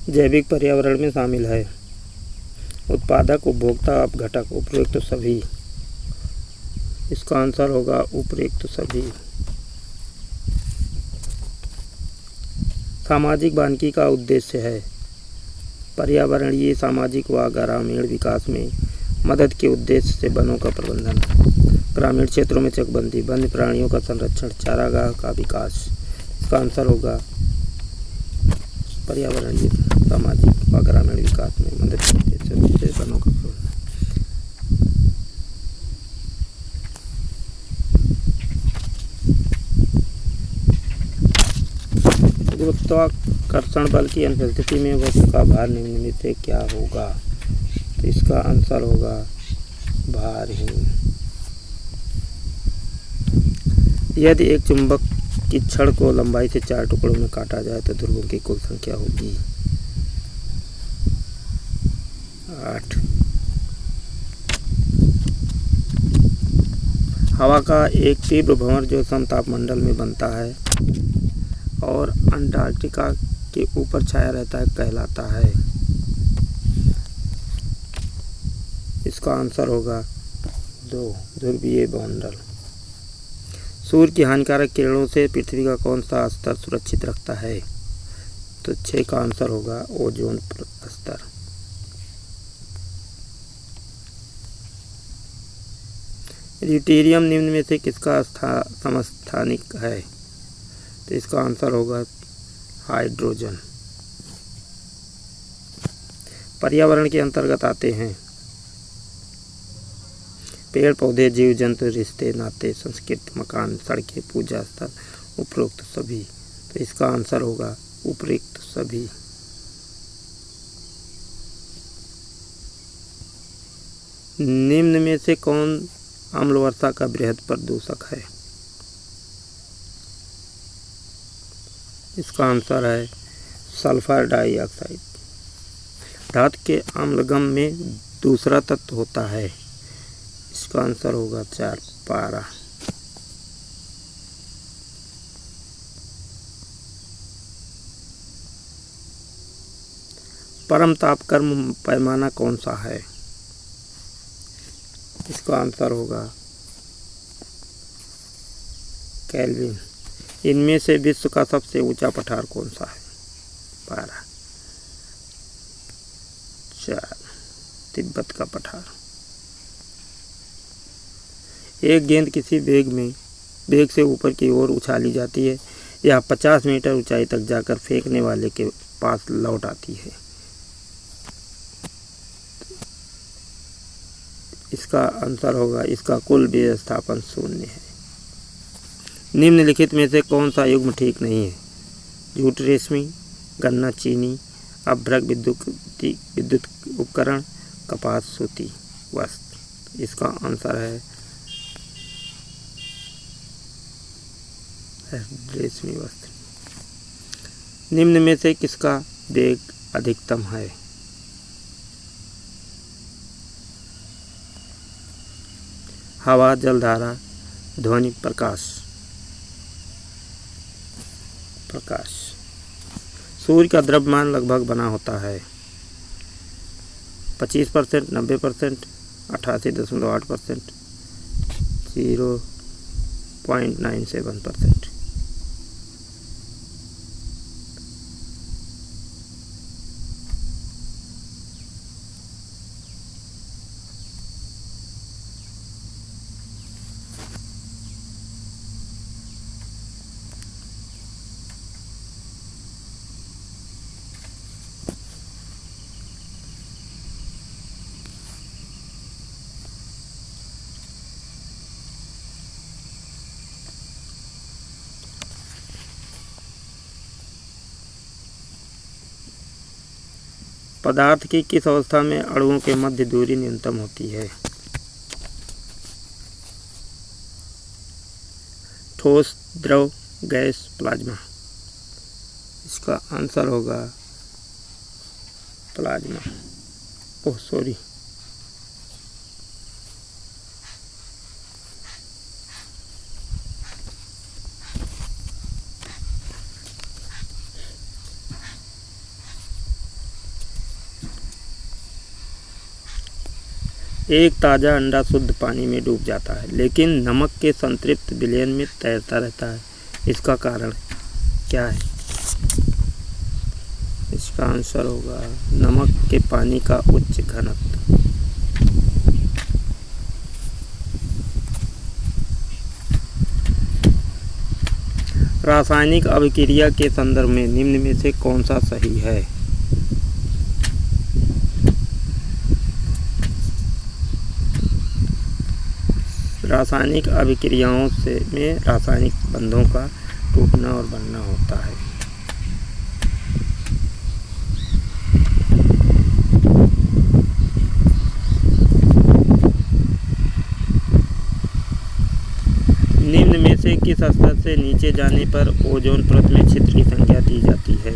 जैविक पर्यावरण में शामिल है। उत्पादक, उपभोक्ता, अपघटक, उपयुक्त सभी। इसका आंसर होगा उपयुक्त सभी। सामाजिक वानिकी का उद्देश्य है पर्यावरणीय, सामाजिक व ग्रामीण विकास में मदद के उद्देश्य से वनों का प्रबंधन, ग्रामीण क्षेत्रों में चकबंदी, वन्य प्राणियों का संरक्षण, चारागाह का विकास। इसका आंसर होगा पर्यावरणीय, सामाजिक व ग्रामीण विकास में मदद के उद्देश्य से वनों का प्रबंधन। गुरुत्वाकर्षण बल की अनुपस्थिति में वस्तु का भार निम्न में से क्या होगा? तो इसका आंसर होगा भारहीन। यदि एक चुंबक की छड़ को लंबाई से 4 टुकड़ों में काटा जाए तो ध्रुवों की कुल संख्या होगी 8। हवा का एक तीव्र भंवर जो समतापमंडल में बनता है और अंटार्कटिका के ऊपर छाया रहता है कहलाता है। इसका आंसर होगा 2, ध्रुवीय मंडल। सूर्य की हानिकारक किरणों से पृथ्वी का कौन सा स्तर सुरक्षित रखता है? तो 6 का आंसर होगा ओजोन स्तर। ड्यूटेरियम निम्न में से किसका समस्थानिक है? तो इसका आंसर होगा हाइड्रोजन। पर्यावरण के अंतर्गत आते हैं पेड़ पौधे, जीव जंतु, रिश्ते नाते, संस्कृति, मकान, सड़कें, पूजा स्थल, उपरोक्त सभी। तो इसका आंसर होगा उपरोक्त सभी। निम्न में से कौन अम्ल वर्षा का बृहद प्रदूषक है? इसका आंसर है सल्फर डाइऑक्साइड। धातु के अम्लगम में दूसरा तत्व होता है। इसका आंसर होगा 4, पारा। परम तापक्रम पैमाना कौन सा है? इसका आंसर होगा केल्विन। इनमें से विश्व का सबसे ऊंचा पठार कौन सा है? पारा। 4, तिब्बत का पठार। एक गेंद किसी वेग से ऊपर की ओर उछाली जाती है। यह 50 मीटर ऊंचाई तक जाकर फेंकने वाले के पास लौट आती है। इसका आंसर होगा इसका कुल विस्थापन 0 है। निम्नलिखित में से कौन सा युग्म ठीक नहीं है? जूट रेशमी, गन्ना चीनी, अभ्रक विद्युत उपकरण, कपास सूती वस्त्र। इसका आंसर है रेशमी वस्त्र। निम्न में से किसका वेग अधिकतम है? हवा, जलधारा, ध्वनि, प्रकाश। सूर्य का द्रव्यमान लगभग बना होता है 25%, 90%, 88.8%, 0.97%। पदार्थ की किस अवस्था में अणुओं के मध्य दूरी न्यूनतम होती है? ठोस, द्रव, गैस, प्लाज्मा। इसका आंसर होगा प्लाज्मा। ओह सॉरी, एक ताज़ा अंडा शुद्ध पानी में डूब जाता है, लेकिन नमक के संतृप्त विलयन में तैरता रहता है। इसका कारण क्या है? इसका आंसर होगा नमक के पानी का उच्च घनत्व। रासायनिक अभिक्रिया के संदर्भ में निम्न में से कौन सा सही है? रासायनिक अभिक्रियाओं में रासायनिक बंधों का टूटना और बनना होता है। निम्न में से किस स्तर से नीचे जाने पर ओजोन परत में छिद्र की संख्या दी जाती है?